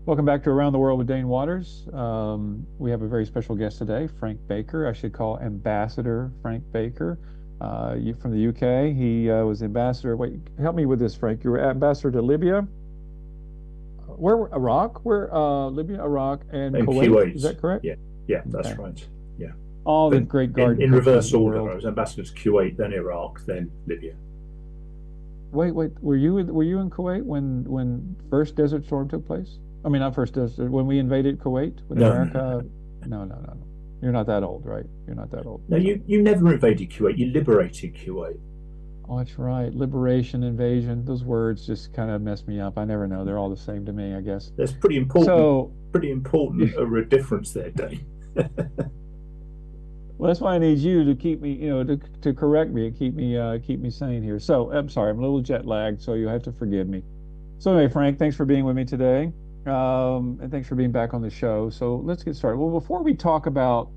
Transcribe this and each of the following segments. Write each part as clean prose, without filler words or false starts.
Welcome back to Around the World with Dane Waters. We have a very special guest today, Frank Baker. I should call Ambassador Frank Baker. You from the UK. He was ambassador. Wait, help me with this, Frank. You were ambassador to Libya. Iraq? Where Libya, Iraq, and And Kuwait. Is Kuwait. that correct? Yeah, yeah, that's Okay. right. Yeah. All the Then great in, garden in countries of reverse the order, I world. was ambassador to Kuwait, then Iraq, then Libya. Wait. Were you in Kuwait when first Desert Storm took place? I mean, not first Desert. When we invaded Kuwait with No, no, no, America? no. No, no, no, no. You're not that old, right? You're not that old. No, So. you never invaded Kuwait. You liberated Kuwait. Oh, that's right. Liberation, invasion. Those words just kind of mess me up. I never know. They're all the same to me, I guess. There's So, pretty important a difference there, Dane. well, that's why I need you to keep me, to correct me and keep me sane here. So, I'm sorry, I'm a little jet lagged, so you have to forgive me. So anyway, Frank, thanks for being with me today, and thanks for being back on the show. So let's get started. Well, before we talk about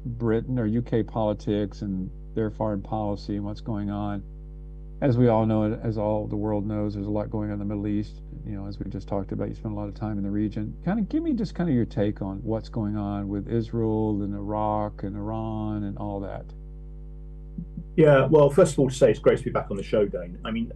Britain or UK politics and their foreign policy and what's going on, as we all know, as all the world knows, there's a lot going on in the Middle East. As we just talked about, you spend a lot of time in the region. Kind of give me just kind of your take on what's going on with Israel and Iraq and Iran and all that. Yeah, well, first of all, to say it's great to be back on the show, Dane. I mean,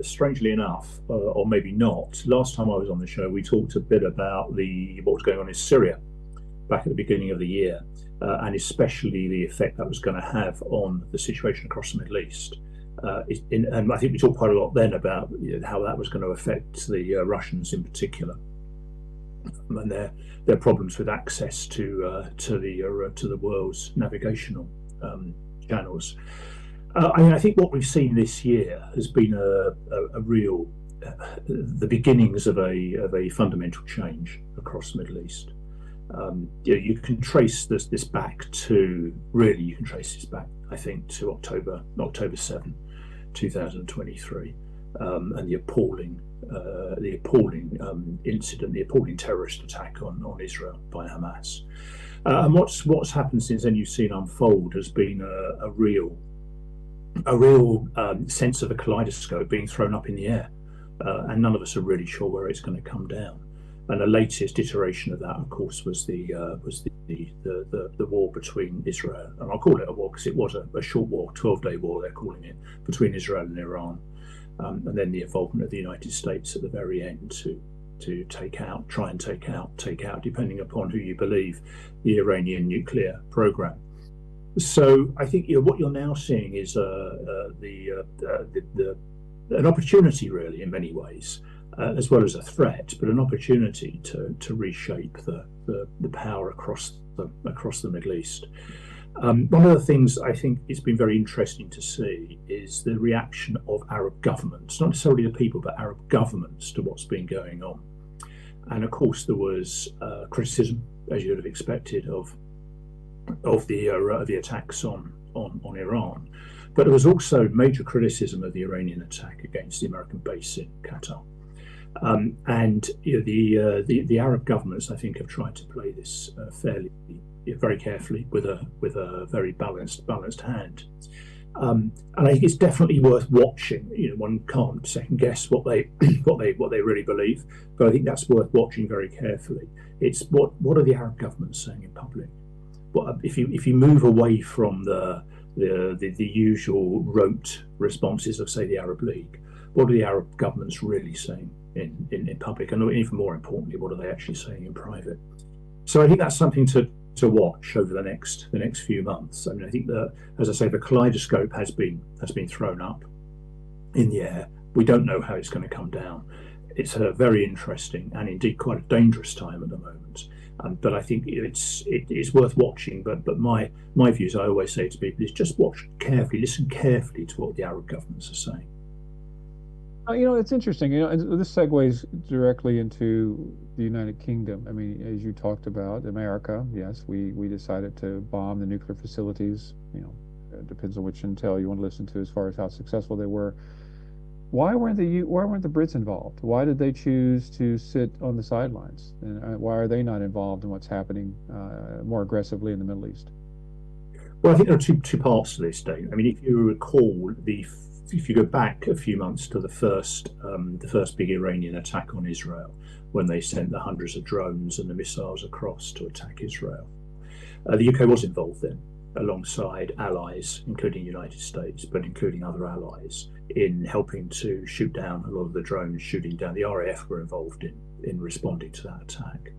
strangely enough, or maybe not, last time I was on the show, we talked a bit about what was going on in Syria back at the beginning of the year, and especially the effect that was going to have on the situation across the Middle East. And I think we talked quite a lot then about how that was going to affect the Russians in particular, and their problems with access to the world's navigational channels. I mean, I think what we've seen this year has been a real the beginnings of a fundamental change across the Middle East. You can trace this back to really you can trace this back, I think, to October 7, 2023, and the appalling incident, the appalling terrorist attack on Israel by Hamas. And what's happened since then you've seen unfold has been a real sense of a kaleidoscope being thrown up in the air, and none of us are really sure where it's going to come down. And the latest iteration of that, of course, was the war between Israel, and I'll call it a war because it was a short war, 12-day war they're calling it, between Israel and Iran, and then the involvement of the United States at the very end to try and take out, depending upon who you believe, the Iranian nuclear program. So I think what you're now seeing is an opportunity, really, in many ways, as well as a threat, but an opportunity to reshape the power across the Middle East. One of the things I think it's been very interesting to see is the reaction of Arab governments, not necessarily the people, but Arab governments to what's been going on. And of course, there was criticism, as you would have expected, of the attacks on Iran, but there was also major criticism of the Iranian attack against the American base in Qatar. And the Arab governments, I think, have tried to play this very carefully with a very balanced hand. And I think it's definitely worth watching. One can't second guess what they what they really believe, but I think that's worth watching very carefully. It's what are the Arab governments saying in public? If you move away from the usual rote responses of, say, the Arab League, what are the Arab governments really saying in public, and even more importantly, what are they actually saying in private? So I think that's something to watch over the next few months. I mean, I think that, as I say, the kaleidoscope has been thrown up in the air. We don't know how it's going to come down. It's a very interesting and indeed quite a dangerous time at the moment. But I think it's worth watching. But my views, I always say to people, is just watch carefully, listen carefully to what the Arab governments are saying. It's interesting. And this segues directly into the United Kingdom. I mean, as you talked about, America, yes, we decided to bomb the nuclear facilities. It depends on which intel you want to listen to as far as how successful they were. Why weren't the Brits involved? Why did they choose to sit on the sidelines? And why are they not involved in what's happening more aggressively in the Middle East? Well, I think there are two parts to this, Dave. I mean, if you recall, if you go back a few months to the first big Iranian attack on Israel, when they sent the hundreds of drones and the missiles across to attack Israel, the UK was involved then, alongside allies, including the United States, but including other allies, in helping to shoot down a lot of the drones shooting down. The RAF were involved in responding to that attack.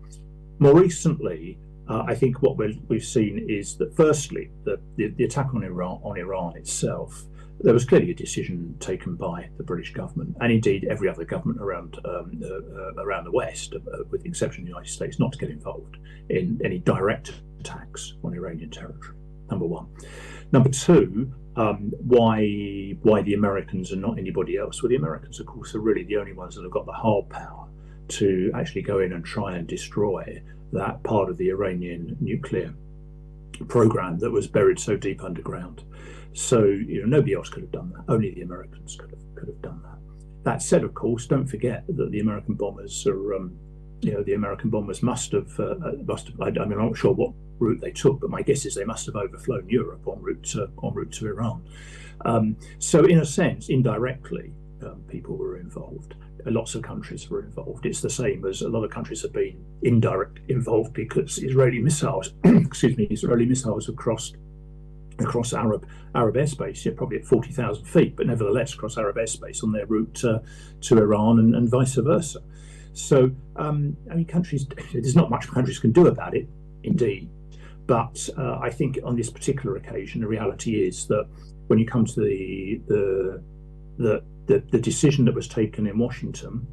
More recently, I think what we've seen is that, firstly, the attack on Iran itself, there was clearly a decision taken by the British government, and indeed every other government around the West, with the exception of the United States, not to get involved in any direct attacks on Iranian territory. Number one. Number two, why the Americans and not anybody else? Well, the Americans, of course, are really the only ones that have got the hard power to actually go in and try and destroy that part of the Iranian nuclear program that was buried so deep underground. So nobody else could have done that. Only the Americans could have done that. That said, of course, don't forget that the American bombers are. The American bombers must have. I'm not sure what route they took, but my guess is they must have overflown Europe en route to Iran. So, in a sense, indirectly, people were involved. Lots of countries were involved. It's the same as a lot of countries have been indirectly involved because Israeli missiles, Israeli missiles have crossed across Arab airspace, probably at 40,000 feet, but nevertheless across Arab airspace on their route to Iran and vice versa. So, countries, there's not much countries can do about it, indeed. But I think on this particular occasion, the reality is that when you come to the decision that was taken in Washington,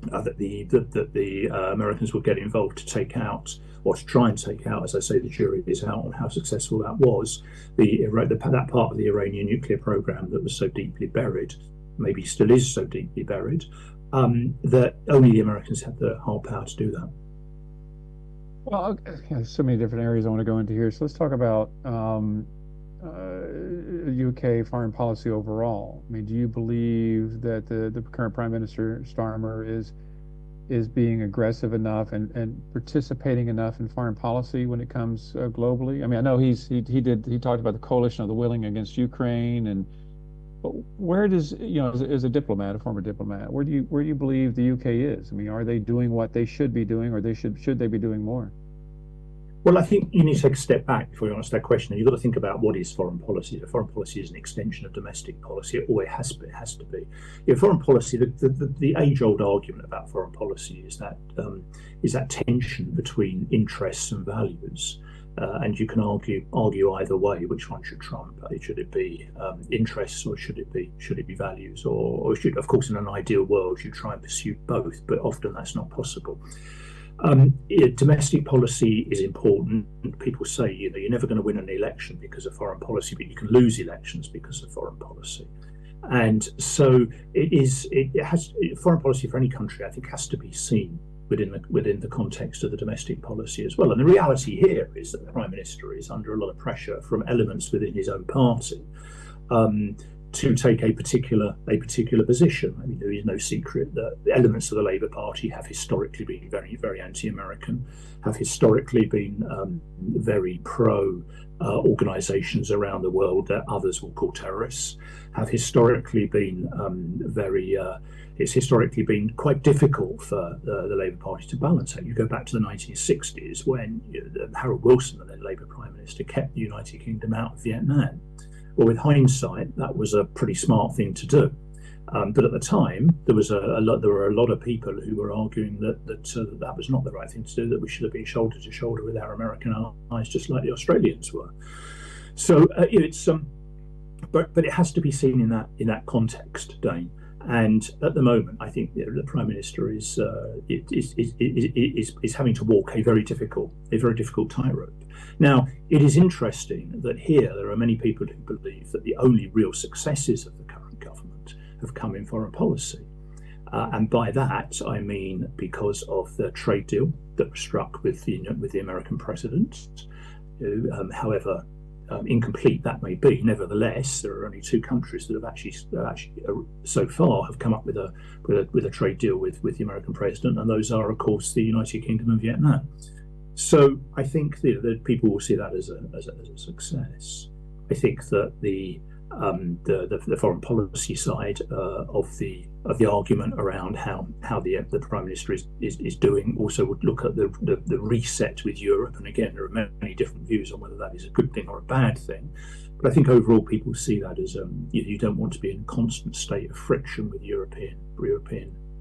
that the Americans would get involved to take out, or to try and take out, as I say, the jury is out on how successful that was, that part of the Iranian nuclear program that was so deeply buried, maybe still is so deeply buried, that only the Americans had the hard power to do that. Well, there's so many different areas I want to go into here. So let's talk about UK foreign policy overall. I mean, do you believe that the current Prime Minister Starmer is being aggressive enough and participating enough in foreign policy when it comes globally? I mean, I know he talked about the coalition of the willing against Ukraine, but where does, as a diplomat, a former diplomat, where do you believe the UK is? I mean, are they doing what they should be doing, or should they be doing more? Well, I think you need to take a step back before you answer that question. And you've got to think about what is foreign policy. The foreign policy is an extension of domestic policy. It always has to be. Foreign policy, the age-old argument about foreign policy is that tension between interests and values. And you can argue either way. Which one should trump? Should it be interests, or should it be values? Or should, of course, in an ideal world, you try and pursue both, but often that's not possible. Domestic policy is important. People say, you're never going to win an election because of foreign policy, but you can lose elections because of foreign policy. And so foreign policy for any country, I think, has to be seen within the context of the domestic policy as well. And the reality here is that the Prime Minister is under a lot of pressure from elements within his own party to take a particular position. I mean, there is no secret that the elements of the Labour Party have historically been very, very anti-American, have historically been very pro organisations around the world that others will call terrorists, have historically been it's historically been quite difficult for the Labour Party to balance out. You go back to the 1960s when Harold Wilson, the then Labour Prime Minister, kept the United Kingdom out of Vietnam. Well, with hindsight, that was a pretty smart thing to do. But at the time, there were a lot of people who were arguing that was not the right thing to do, that we should have been shoulder to shoulder with our American allies, just like the Australians were. So but it has to be seen in that context, Dane. And at the moment, I think the Prime Minister is having to walk a very difficult tightrope. Now, it is interesting that here there are many people who believe that the only real successes of the current government have come in foreign policy. And by that, I mean because of the trade deal that was struck with the American president. However incomplete that may be, nevertheless, there are only two countries that have actually so far have come up with a trade deal with the American president, and those are, of course, the United Kingdom and Vietnam. So I think that people will see that as a success. I think that the foreign policy side of the argument around how the Prime Minister is doing. Also would look at the reset with Europe, and again there are many different views on whether that is a good thing or a bad thing. But I think overall people see that as you don't want to be in a constant state of friction with European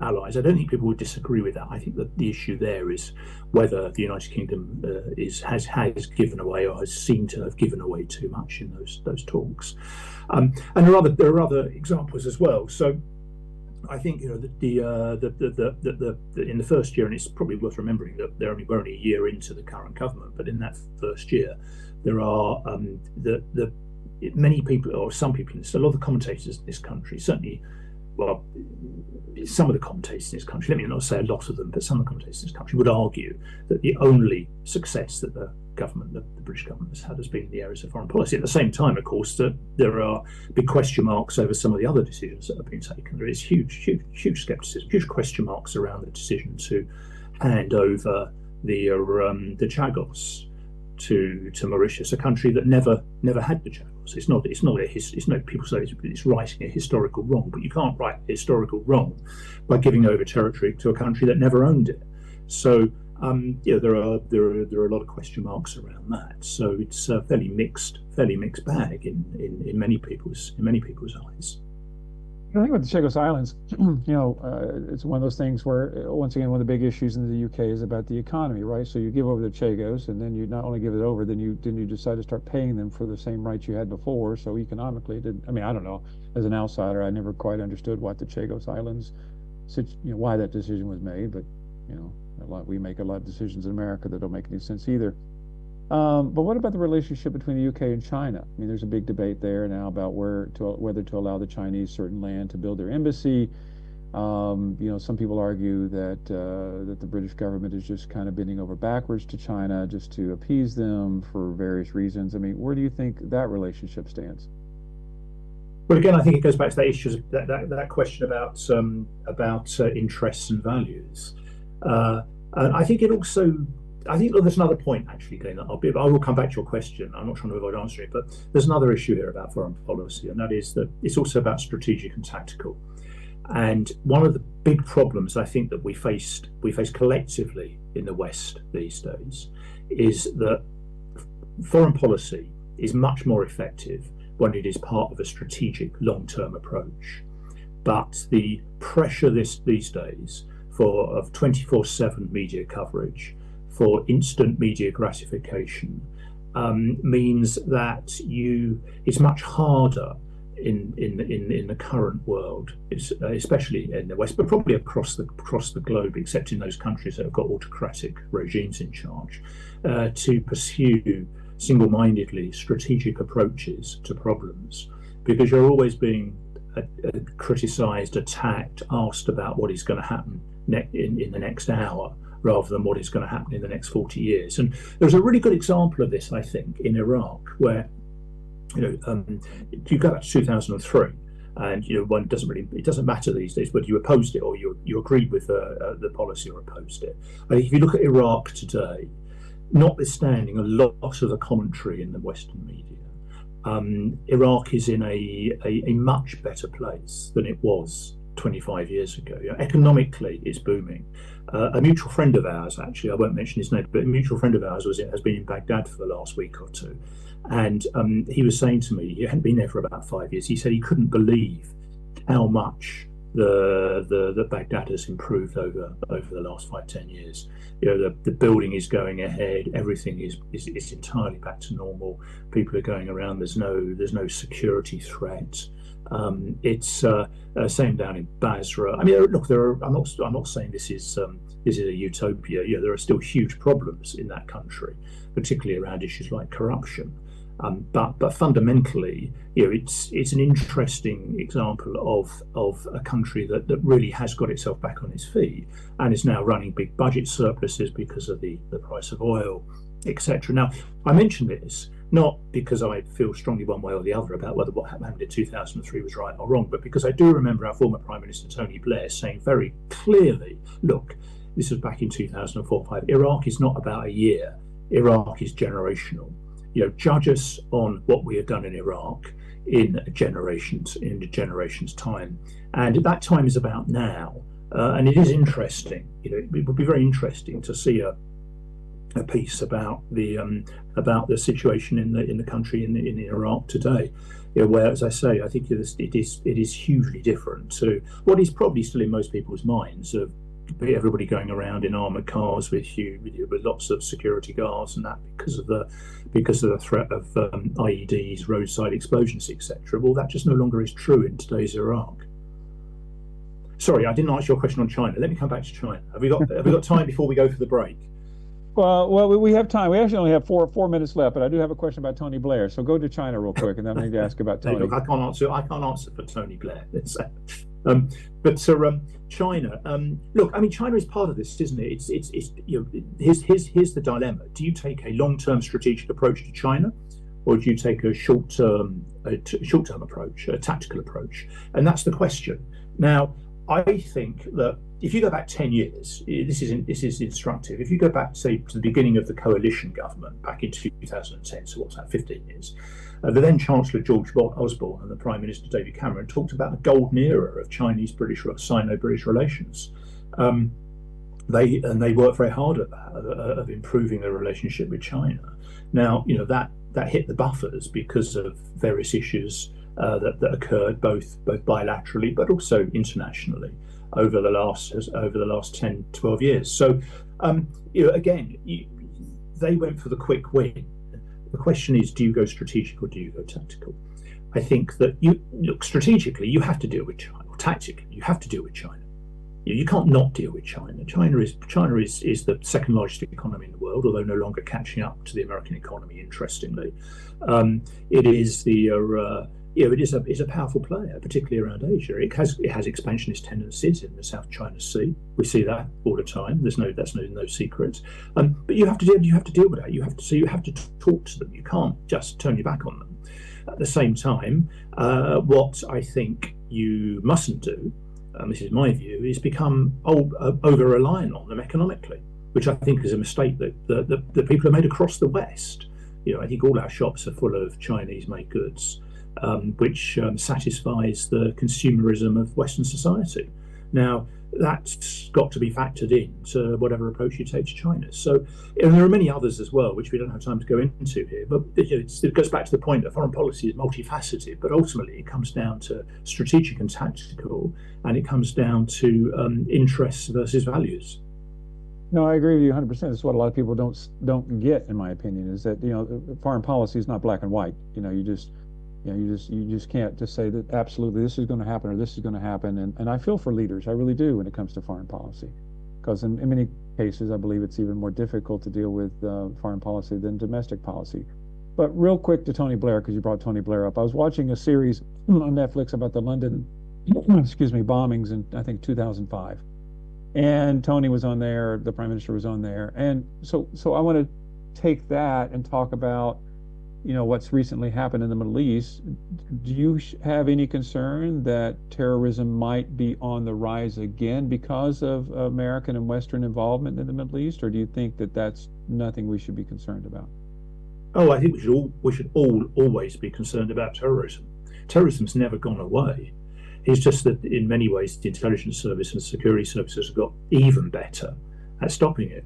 allies. I don't think people would disagree with that. I think that the issue there is whether the United Kingdom has given away or has seemed to have given away too much in those talks. And there are other examples as well. So I think in the first year, and it's probably worth remembering that we're only a year into the current government, but in that first year, there are many people, or some people, a lot of the commentators in this country, certainly, well, some of the commentators in this country, let me not say a lot of them, but some of the commentators in this country would argue that the only success that the British government has had has been in the areas of foreign policy. At the same time, of course, that there are big question marks over some of the other decisions that have been taken. There is huge scepticism, huge question marks around the decision to hand over the Chagos to Mauritius, a country that never had the Chagos. It's not people say it's righting a historical wrong, but you can't right a historical wrong by giving over territory to a country that never owned it. So there are a lot of question marks around that. So it's a fairly mixed bag in many people's eyes. I think with the Chagos Islands, it's one of those things where, once again, one of the big issues in the UK is about the economy, right? So you give over the Chagos, and then you not only give it over, then you decide to start paying them for the same rights you had before. So economically, I don't know. As an outsider, I never quite understood what the Chagos Islands, why that decision was made. But we make a lot of decisions in America that don't make any sense either. But what about the relationship between the UK and China? I mean, there's a big debate there now about whether to allow the Chinese certain land to build their embassy. Some people argue that the British government is just kind of bending over backwards to China just to appease them for various reasons. I mean, where do you think that relationship stands? Well, again, I think it goes back to that issue, that question about interests and values. And I think there's another point, actually, Dane, I will come back to your question. I'm not trying to avoid answering it, but there's another issue here about foreign policy, and that is that it's also about strategic and tactical. And one of the big problems I think that we face collectively in the West these days is that foreign policy is much more effective when it is part of a strategic long-term approach. But the pressure these days of 24/7 media coverage, for instant media gratification, means that it's much harder in the current world, especially in the West, but probably across the globe, except in those countries that have got autocratic regimes in charge, to pursue single-mindedly strategic approaches to problems, because you're always being criticised, attacked, asked about what is going to happen in the next hour, rather than what is going to happen in the next 40 years. And there's a really good example of this, I think, in Iraq, where you go back to 2003, and it doesn't matter these days whether you opposed it or you agreed with the policy or opposed it. I think if you look at Iraq today, notwithstanding a lot of the commentary in the Western media, Iraq is in a much better place than it was 25 years ago. Economically, it's booming. A mutual friend of ours, actually, I won't mention his name, but a mutual friend of ours has been in Baghdad for the last week or two, and he was saying to me, he hadn't been there for about 5 years. He said he couldn't believe how much the Baghdad has improved over the last 5-10 years. The building is going ahead. Everything is entirely back to normal. People are going around. There's no security threat. It's same down in Basra. I mean, look, I'm not saying this is a utopia. There are still huge problems in that country, particularly around issues like corruption. But fundamentally, it's an interesting example of a country that really has got itself back on its feet and is now running big budget surpluses because of the price of oil, etc. Now, I mention this not because I feel strongly one way or the other about whether what happened in 2003 was right or wrong, but because I do remember our former Prime Minister Tony Blair saying very clearly, look, this was back in 2004-05, Iraq is not about a year, Iraq is generational. Judge us on what we have done in Iraq in a generation's time, and that time is about now. And it is interesting. It would be very interesting to see a piece about the situation in the country in Iraq today, where, as I say, I think it is hugely different to what is probably still in most people's minds of everybody going around in armored cars with lots of security guards, and that because of the threat of IEDs, roadside explosions, etc. Well, that just no longer is true in today's Iraq. Sorry, I didn't answer your question on China. Let me come back to China. Have we got time before we go for the break? Well, we have time. We actually only have four minutes left, but I do have a question about Tony Blair. So go to China real quick, and then I need to ask about Tony. Look, I can't answer for Tony Blair. But China. Look, I mean, China is part of this, isn't it? Here's the dilemma. Do you take a long-term strategic approach to China, or do you take a short-term approach, a tactical approach? And that's the question. Now, I think that if you go back 10 years, this is instructive. If you go back, say, to the beginning of the coalition government back in 2010, so what's that, 15 years, the then Chancellor George Osborne and the Prime Minister David Cameron talked about the golden era of Chinese-British, Sino-British relations. They worked very hard at that, of improving their relationship with China. Now, that hit the buffers because of various issues that occurred both bilaterally but also internationally over the last 10, 12 years. So, again, they went for the quick win. The question is, do you go strategic or do you go tactical? I think that strategically, you have to deal with China, or tactically, you have to deal with China. You can't not deal with China. China is the second largest economy in the world, although no longer catching up to the American economy. Interestingly, it is a powerful player, particularly around Asia. It has expansionist tendencies in the South China Sea. We see that all the time. That's no secret. But you have to deal with that. You have to talk to them. You can't just turn your back on them. At the same time, what I think you mustn't do, this is my view, is become over reliant on them economically, which I think is a mistake that the people have made across the West. I think all our shops are full of Chinese-made goods, which satisfies the consumerism of Western society. Now, that's got to be factored into whatever approach you take to China. So, and there are many others as well, which we don't have time to go into here. But it goes back to the point that foreign policy is multifaceted, but ultimately it comes down to strategic and tactical, and it comes down to interests versus values. No, I agree with you 100%. This is what a lot of people don't get, in my opinion, is that foreign policy is not black and white. You just can't just say that absolutely this is going to happen or this is going to happen. And I feel for leaders, I really do, when it comes to foreign policy, because in many cases, I believe it's even more difficult to deal with foreign policy than domestic policy. But real quick to Tony Blair, because you brought Tony Blair up. I was watching a series on Netflix about the London, bombings in, I think, 2005. And Tony was on there, the Prime Minister was on there. And so I want to take that and talk about what's recently happened in the Middle East. Do you have any concern that terrorism might be on the rise again because of American and Western involvement in the Middle East, or do you think that that's nothing we should be concerned about? Oh, I think we should always be concerned about terrorism. Terrorism's never gone away. It's just that in many ways the intelligence service and security services have got even better at stopping it.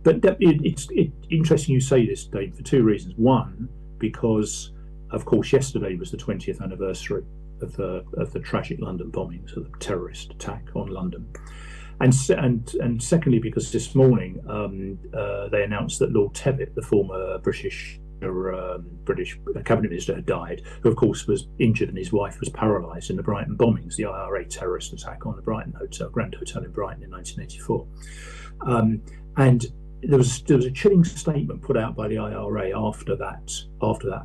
But it's interesting you say this, Dane, for two reasons. One, because of course yesterday was the 20th anniversary of the tragic London bombings, of the terrorist attack on London, and secondly because this morning they announced that Lord Tevitt, the former British cabinet minister, had died, who of course was injured and his wife was paralysed in the Brighton bombings, the IRA terrorist attack on the Brighton Grand Hotel in Brighton in 1984, and there was a chilling statement put out by the IRA after that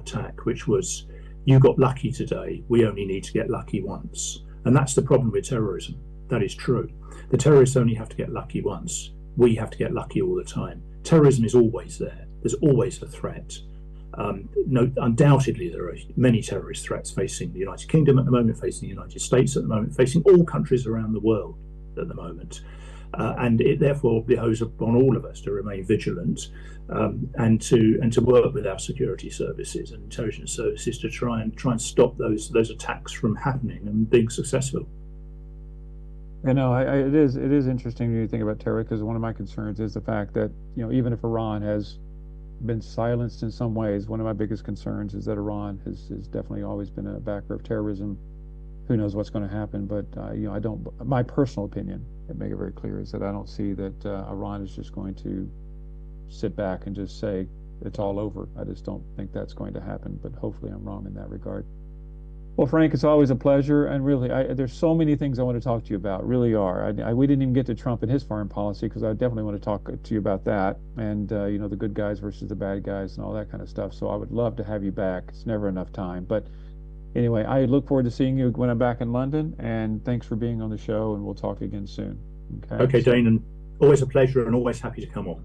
attack, which was, "You got lucky today. We only need to get lucky once." And that's the problem with terrorism. That is true. The terrorists only have to get lucky once. We have to get lucky all the time. Terrorism is always there. There's always a threat. Undoubtedly, there are many terrorist threats facing the United Kingdom at the moment, facing the United States at the moment, facing all countries around the world at the moment. and it therefore behoves upon all of us to remain vigilant, and to work with our security services and intelligence services to try and stop those attacks from happening and being successful. It is interesting when you think about terror, because one of my concerns is the fact that, even if Iran has been silenced in some ways, one of my biggest concerns is that Iran has definitely always been a backer of terrorism. Who knows what's going to happen? But I don't. My personal opinion, and make it very clear, is that I don't see that Iran is just going to sit back and just say it's all over. I just don't think that's going to happen. But hopefully, I'm wrong in that regard. Well, Frank, it's always a pleasure, and really, there's so many things I want to talk to you about. Really are. We didn't even get to Trump and his foreign policy, because I definitely want to talk to you about that, and the good guys versus the bad guys and all that kind of stuff. So I would love to have you back. It's never enough time. But anyway, I look forward to seeing you when I'm back in London, and thanks for being on the show, and we'll talk again soon. Okay. Okay, Dane, and always a pleasure and always happy to come on.